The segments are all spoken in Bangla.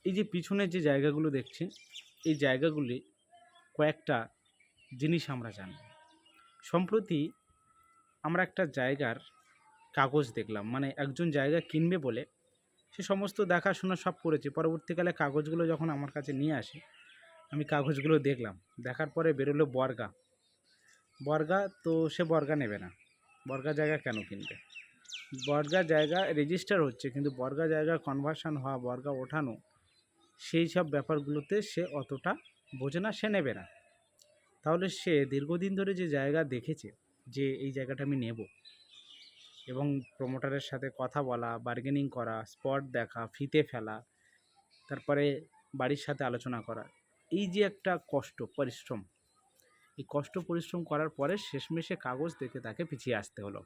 এই যে পিছনের যে জায়গাগুলো দেখছেন, এই জায়গাগুলি কয়েকটা জিনিস আমরা জানি। সম্প্রতি আমরা একটা জায়গার কাগজ দেখলাম, মানে একজন জায়গা কিনবে বলে সে সমস্ত দেখাশোনা সব করেছে। পরবর্তীকালে কাগজগুলো যখন আমার কাছে নিয়ে আসে, আমি কাগজগুলো দেখলাম। দেখার পরে বেরোলো বর্গা। বর্গা তো সে বর্গা নেবে না। বর্গা জায়গা কেন কিনবে? বর্গা জায়গা রেজিস্টার হচ্ছে, কিন্তু বর্গা জায়গা কনভার্সন হওয়া, বর্গা ওঠানো, সেই সব ব্যাপারগুলোতে সে অতটা বোঝে না, সে নেবে না। তাহলে সে দীর্ঘদিন ধরে যে জায়গা দেখেছে যে এই জায়গাটা আমি নেব, এবং প্রমোটারের সাথে কথা বলা, বার্গেনিং করা, স্পট দেখা, ফিতে ফেলা, তারপরে বাড়ির সাথে আলোচনা করা, এই যে একটা কষ্ট পরিশ্রম, এই কষ্ট পরিশ্রম করার পরে শেষমেশে কাগজ দেখে তাকে পিছিয়ে আসতে হলো।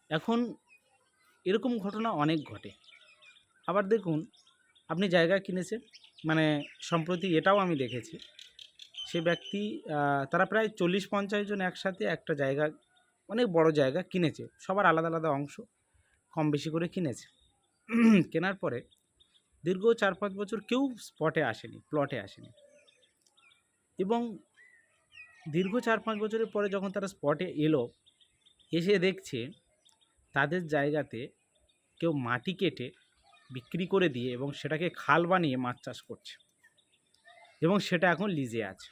এখন এরকম ঘটনা অনেক ঘটে। আবার দেখুন, আপনি জায়গা কিনেছেন, মানে সম্প্রতি এটাও আমি দেখেছি, সে ব্যক্তি তারা প্রায় 40-50 জন একসাথে একটা জায়গা, অনেক বড় জায়গা কিনেছে। সবার আলাদা আলাদা অংশ কম বেশি করে কিনেছে। কেনার পরে দীর্ঘ 4-5 বছর কেউ স্পটে আসেনি, প্লটে আসেনি, এবং দীর্ঘ 4-5 বছরের পরে যখন তারা স্পটে এলো, এসে দেখছে তাদের জায়গাতে কেউ মাটি কেটে বিক্রি করে দিয়ে এবং সেটাকে খাল বানিয়ে মাছ চাষ করছে, এবং সেটা এখন লিজে আছে।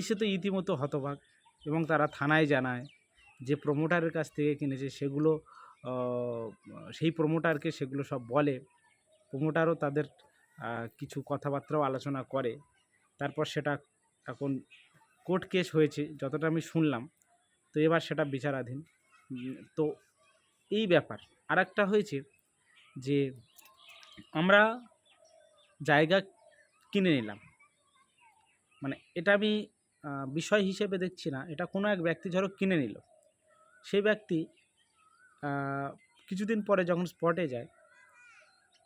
এসে তো ইতিমধ্যে হতবাক, এবং তারা থানায় জানায় যে প্রমোটারের কাছ থেকে কিনেছে সেগুলো, সেই প্রমোটারকে সেগুলো সব বলে। প্রমোটারও তাদের কিছু কথাবার্তাও আলোচনা করে। তারপর সেটা এখন কোর্ট কেস হয়েছে যতটা আমি শুনলাম। তো এবার সেটা বিচারাধীন। তো এই ব্যাপার। আরেকটা হয়েছে যে আমরা জায়গা কিনে নিলাম, মানে এটা আমি বিষয় হিসেবে দেখছি না, এটা কোনো এক ব্যক্তি ধরো কিনে নিল। সেই ব্যক্তি কিছুদিন পরে যখন স্পটে যায়,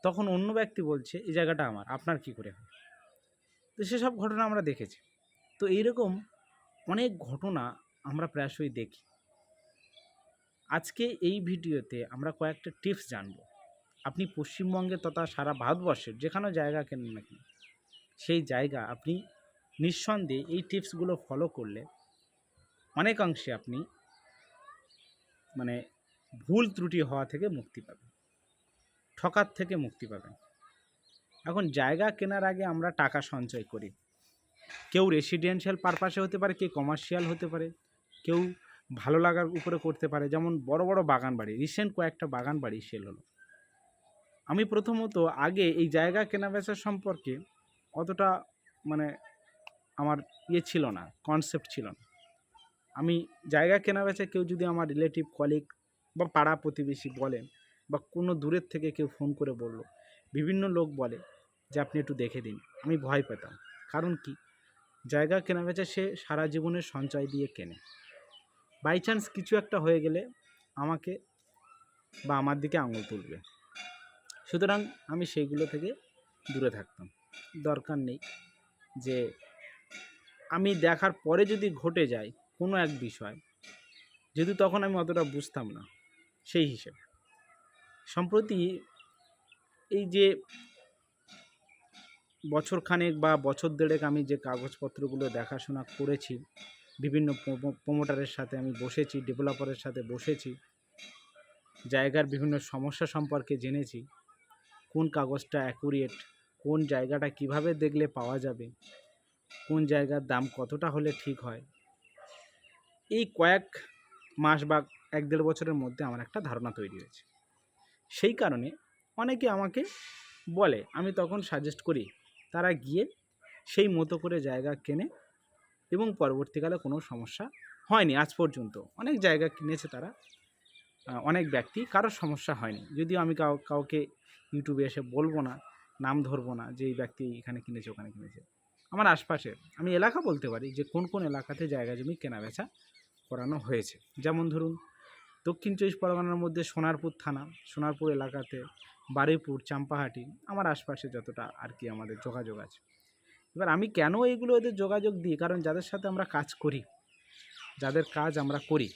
তখন অন্য ব্যক্তি বলছে এই জায়গাটা আমার, আপনার কি করে হয়? তো সেসব ঘটনা আমরা দেখেছি। তো এইরকম অনেক ঘটনা আমরা প্রায়শই দেখি। আজকে এই ভিডিওতে আমরা কয়েকটা টিপস জানব। আপনি পশ্চিমবঙ্গে তথা সারা ভারতবর্ষের যেখানেও জায়গা কেনেন না কেন, সেই জায়গা আপনি নিঃসন্দেহে এই টিপসগুলো ফলো করলে অনেকাংশে আপনি মানে ভুল ত্রুটি হওয়া থেকে মুক্তি পাবেন, ঠকার থেকে মুক্তি পাবেন। এখন জায়গা কেনার আগে আমরা টাকা সঞ্চয় করি। কেউ রেসিডেন্সিয়াল পারপাসে হতে পারে, কেউ কমার্শিয়াল হতে পারে, কেউ ভালো লাগার উপরে করতে পারে। যেমন বড় বড় বাগান বাড়ি, রিসেন্ট কয়েকটা বাগান বাড়ি সেল হলো। আমি প্রথমত আগে এই জায়গা কেনাবেচা সম্পর্কে অতটা মানে আমার ছিল না, কনসেপ্ট ছিল না। আমি জায়গা কেনাবেচা কেউ যদি আমার রিলেটিভ, কলিগ বা পাড়া প্রতিবেশী বলেন, বা কোনো দূরের থেকে কেউ ফোন করে বলল, বিভিন্ন লোক বলে যে আপনি একটু দেখে দিন, আমি ভয় পেতাম। কারণ কি, জায়গা কেনাবেচা সে সারা জীবনের সঞ্চয় দিয়ে কেনে। বাই চান্স কিছু একটা হয়ে গেলে আমাকে বা আমার দিকে আঙুল তুলবে। সুতরাং আমি সেইগুলো থেকে দূরে থাকতাম। দরকার নেই যে আমি দেখার পরে যদি ঘটে যায় কোনো এক বিষয়, যেহেতু তখন আমি অতটা বুঝতাম না, সেই হিসেবে সম্প্রতি এই যে বছরখানেক বা বছর দেড়েক আমি যে কাগজপত্রগুলো দেখাশোনা করেছি, বিভিন্ন প্রমোটারের সাথে আমি বসেছি, ডেভেলপারের সাথে বসেছি, জায়গার বিভিন্ন সমস্যা সম্পর্কে জেনেছি, কোন কাগজটা অ্যাকুরেট, কোন জায়গাটা কিভাবে দেখলে পাওয়া যাবে, কোন জায়গার দাম কতটা হলে ঠিক হয়। এই কয়েক মাস বা 1-1.5 বছরের মধ্যে আমার একটা ধারণা তৈরি হয়েছে। সেই কারণে অনেকে আমাকে বলে, আমি তখন সাজেস্ট করি তারা গিয়ে সেই মতো করে জায়গা কেনে, এবং পরবর্তীকালে কোনো সমস্যা হয়নি আজ পর্যন্ত। অনেক জায়গা কিনেছে তারা, অনেক ব্যক্তি, কারোর সমস্যা হয়নি। যদিও আমি কাউকে ইউটিউবে এসে বলবো না, নাম ধরবো না যে এই ব্যক্তি এখানে কিনেছে ওখানে কিনেছে। আমার আশপাশে আমি এলাকা বলতে পারি যে কোন কোন এলাকাতে জায়গা জমি কেনাবেচা করানো হয়েছে। যেমন ধরুন, দক্ষিণ 24 পরগনার মধ্যে সোনারপুর থানা, সোনারপুর এলাকাতে, বারুইপুর, চাম্পাহাটি, আমার আশপাশে যতটা আর কি আমাদের যোগাযোগ আছে। এবার আমি কেন এইগুলো ওদের যোগাযোগ দিই, কারণ যাদের সাথে আমরা কাজ করি, যাদের কাজ আমরা করি,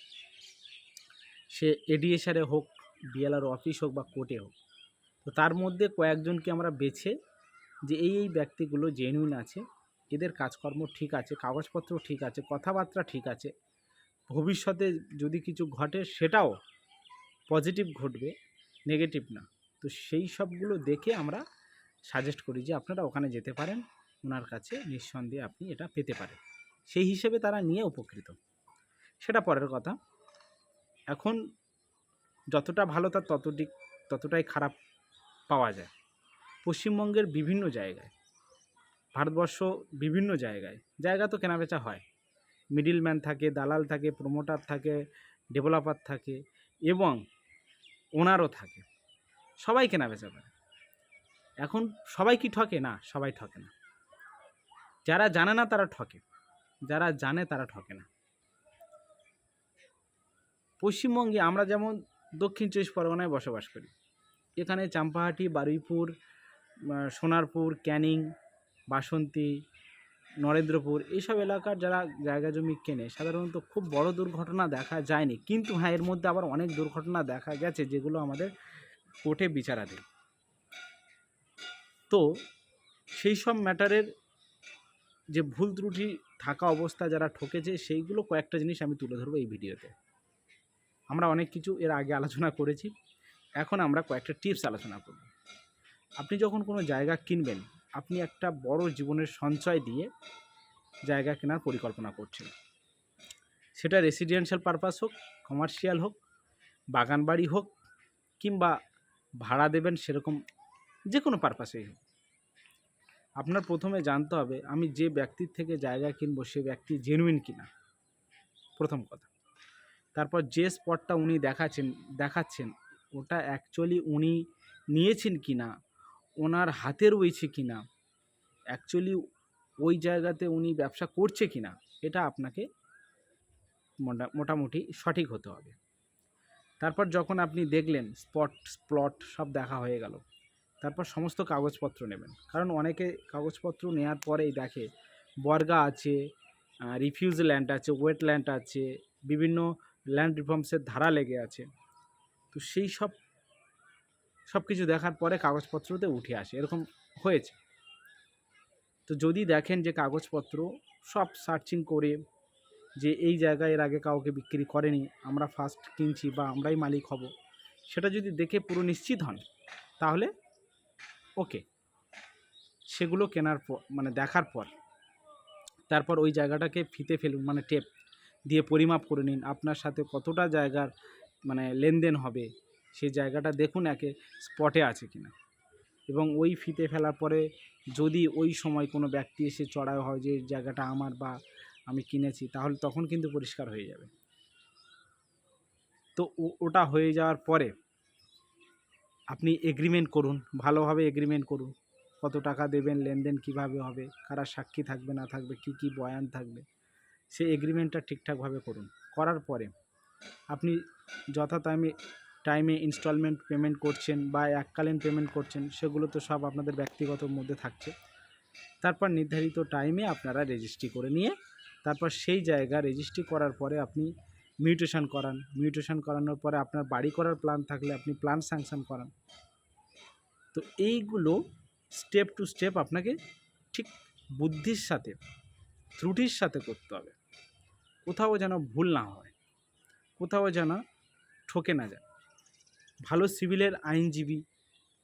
সে এডিএসআরে হোক, বিএলআর অফিস হোক বা কোর্টে হোক, তো তার মধ্যে কয়েকজনকে আমরা বেছে যে এই ব্যক্তিগুলো জেনুইন আছে, এদের কাজকর্ম ঠিক আছে, কাগজপত্র ঠিক আছে, কথাবার্তা ঠিক আছে, ভবিষ্যতে যদি কিছু ঘটে সেটাও পজিটিভ ঘটবে, নেগেটিভ না। তো সেই সবগুলো দেখে আমরা সাজেস্ট করি যে আপনারা ওখানে যেতে পারেন, ওনার কাছে নিঃসন্দেহে আপনি এটা পেতে পারেন। সেই হিসেবে তারা নিয়ে উপকৃত, সেটা পরের কথা। এখন যতটা ভালো তার ততটাই খারাপ পাওয়া যায়। পশ্চিমবঙ্গের বিভিন্ন জায়গায়, ভারতবর্ষ বিভিন্ন জায়গায় জায়গা তো কেনাবেচা হয়, মিডিলম্যান থাকে, দালাল থাকে, প্রমোটার থাকে, ডেভেলপার থাকে এবং ওনারও থাকে, সবাই কেনাবেচা করে। এখন সবাই কি ঠকে? না, সবাই ঠকে না। যারা জানে না তারা ঠকে, যারা জানে তারা ঠকে না। পশ্চিমবঙ্গে আমরা যেমন দক্ষিণ ২৪ পরগনায় বসবাস করি, এখানে চাম্পাহাটি, বারুইপুর, সোনারপুর, ক্যানিং, বাসন্তী, নরেন্দ্রপুর এইসব এলাকার যারা জায়গা জমি কেনে সাধারণত খুব বড় দুর্ঘটনা দেখা যায়নি, কিন্তু হ্যাঁ, এর মধ্যে আবার অনেক দুর্ঘটনা দেখা গেছে যেগুলো আমাদের কোর্টে বিচারাধীন। তো সেই সব ম্যাটারের যে ভুল ত্রুটি থাকা অবস্থা যারা ঠকেছে, সেইগুলো কয়েকটা জিনিস আমি তুলে ধরবো এই ভিডিওতে। আমরা অনেক কিছু এর আগে আলোচনা করেছি, এখন আমরা কয়েকটা টিপস আলোচনা করব। আপনি যখন কোনো জায়গা কিনবেন, আপনি একটা বড় জীবনের সঞ্চয় দিয়ে জায়গা কেনার পরিকল্পনা করছেন। সেটা রেসিডেন্সিয়াল পারপাস হোক, কমার্শিয়াল হোক, বাগান বাড়ি হোক, কিংবা ভাড়া দেবেন সেরকম যে কোনো পারপাসেই হোক। আপনার প্রথমে জানতে হবে আমি যে ব্যক্তির থেকে জায়গা কিনবো সে ব্যক্তি জেনুইন কিনা, প্রথম কথা। তারপর যে স্পটটা উনি দেখাচ্ছেন ওটা অ্যাকচুয়ালি উনি নিয়েছেন কিনা, ওনার হাতে রয়েছে কিনা, অ্যাকচুয়ালি ওই জায়গাতে উনি ব্যবসা করছে কিনা, এটা আপনাকে মোটামুটি সঠিক হতে হবে। তারপর যখন আপনি দেখলেন প্লট সব দেখা হয়ে গেল, তারপর সমস্ত কাগজপত্র নেবেন। কারণ অনেকে কাগজপত্র নেওয়ার পরেই দেখে বর্গা আছে, রিফিউজ ল্যান্ড আছে, ওয়েটল্যান্ড আছে, বিভিন্ন ল্যান্ড রিফর্মসের ধারা লেগে আছে। তো সেই সব কিছু দেখার পরে কাগজপত্রতে উঠে আসে, এরকম হয়েছে। তো যদি দেখেন যে কাগজপত্র সব সার্চিং করে যে এই জায়গায় এর আগে কাউকে বিক্রি করেনি, আমরা ফার্স্ট কিনছি বা আমরাই মালিক হব, সেটা যদি দেখে পুরো নিশ্চিত হন তাহলে ওকে। সেগুলো কেনার পর দেখার পর তারপর ওই জায়গাটাকে ফিতে ফেলুন, টেপ দিয়ে পরিমাপ করে নিন আপনার সাথে কতটা জায়গার লেনদেন হবে, সেই জায়গাটা দেখুন একে স্পটে আছে কিনা। এবং ওই ফিতে ফেলার পরে যদি ওই সময় কোনো ব্যক্তি এসে চড়াও হয় যে জায়গাটা আমার বা আমি কিনেছি, তাহলে তখন কিন্তু পরিষ্কার হয়ে যাবে। তো ওটা হয়ে যাওয়ার পরে আপনি এগ্রিমেন্ট করুন, ভালোভাবে এগ্রিমেন্ট করুন, কত টাকা দেবেন, লেনদেন কিভাবে হবে, কারা সাক্ষী থাকবে না থাকবে, কি কি বয়ান থাকবে, সেই এগ্রিমেন্টটা ঠিকঠাকভাবে করুন। করার পরে আপনি টাইমে ইনস্টলমেন্ট পেমেন্ট করছেন বা এককালীন পেমেন্ট করছেন, সেগুলো তো সব আপনাদের ব্যক্তিগত মধ্যে থাকছে। তারপর নির্ধারিত টাইমে আপনারা রেজিস্ট্রি করে নিয়ে তারপর সেই জায়গা রেজিস্ট্রি করার পরে আপনি মিউটেশন করান, মিউটেশন করানোর পরে আপনার বাড়ি করার প্ল্যান থাকলে আপনি প্ল্যান স্যাংশন করান। তো এইগুলো স্টেপ টু স্টেপ আপনাকে ঠিক বুদ্ধির সাথে, ত্রুটির সাথে করতে হবে, কোথাও যেন ভুল না হয়, কোথাও যেন ঠকে না যায়। ভালো সিভিলের আইনজীবী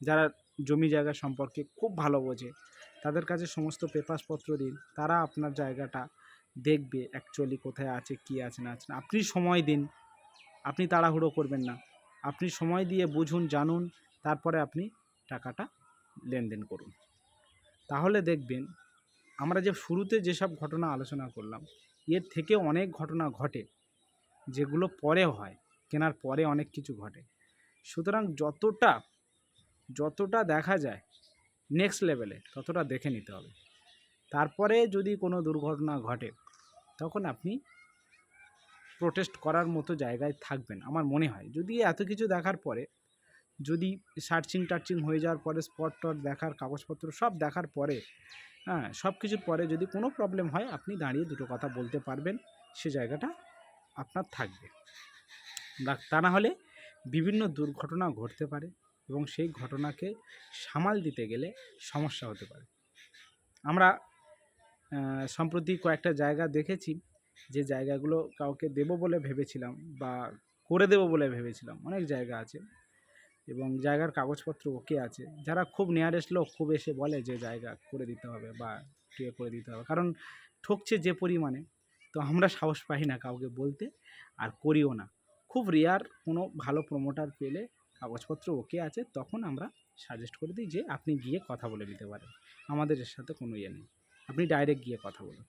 যারা জমি জায়গা সম্পর্কে খুব ভালো বোঝে, তাদের কাছে সমস্ত পেপারসপত্র দিন, তারা আপনার জায়গাটা দেখবে অ্যাকচুয়ালি কোথায় আছে, কী আছে না আছে। আপনি সময় দিন, আপনি তাড়াহুড়ো করবেন না, আপনি সময় দিয়ে বুঝুন, জানুন, তারপরে আপনি টাকাটা লেনদেন করুন। তাহলে দেখবেন আমরা যে শুরুতে যেসব ঘটনা আলোচনা করলাম, এর থেকে অনেক ঘটনা ঘটে যেগুলো পরে হয়, কেনার পরে অনেক কিছু ঘটে। সুতরাং যতটা দেখা যায় নেক্সট লেভেলে ততটা দেখে নিতে হবে। তারপরে যদি কোনো দুর্ঘটনা ঘটে তখন আপনি প্রোটেস্ট করার মতো জায়গায় থাকবেন আমার মনে হয়। যদি এত কিছু দেখার পরে, যদি টার্চিং হয়ে যাওয়ার পরে, স্পট দেখার, কাগজপত্র সব দেখার পরে, সব কিছুর পরে যদি কোনো প্রবলেম হয়, আপনি দাঁড়িয়ে দুটো কথা বলতে পারবেন, সে জায়গাটা আপনার থাকবে। তা না হলে বিভিন্ন দুর্ঘটনা ঘটতে পারে, এবং সেই ঘটনাকে সামাল দিতে গেলে সমস্যা হতে পারে। আমরা সম্প্রতি কয়েকটা জায়গা দেখেছি, যে জায়গাগুলো কাউকে দেবো বলে ভেবেছিলাম বা করে দেবো বলে ভেবেছিলাম, অনেক জায়গা আছে এবং জায়গার কাগজপত্র ওকে আছে, যারা খুব নিয়ারেস্ট লোক খুব এসে বলে যে জায়গা করে দিতে হবে বা করে দিতে হবে, কারণ ঠকছে যে পরিমাণে, তো আমরা সাহস পাই না কাউকে বলতে, আর করিও না। খুব রেয়ার কোনো ভালো প্রমোটার পেলে কাগজপত্র ওকে আছে, তখন আমরা সাজেস্ট করে দিই যে আপনি গিয়ে কথা বলে দিতে পারেন, আমাদের এর সাথে কোনো ইয়ে নেই, আপনি ডাইরেক্ট গিয়ে কথা বলুন।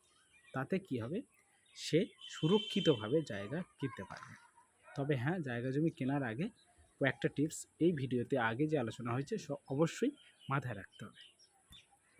তাতে কি হবে, সে সুরক্ষিতভাবে জায়গা কিনতে পারবে। তবে হ্যাঁ, জায়গা জমি কেনার আগে কয়েকটা টিপস এই ভিডিওতে আগে যে আলোচনা হয়েছে অবশ্যই মাথায় রাখতে হবে।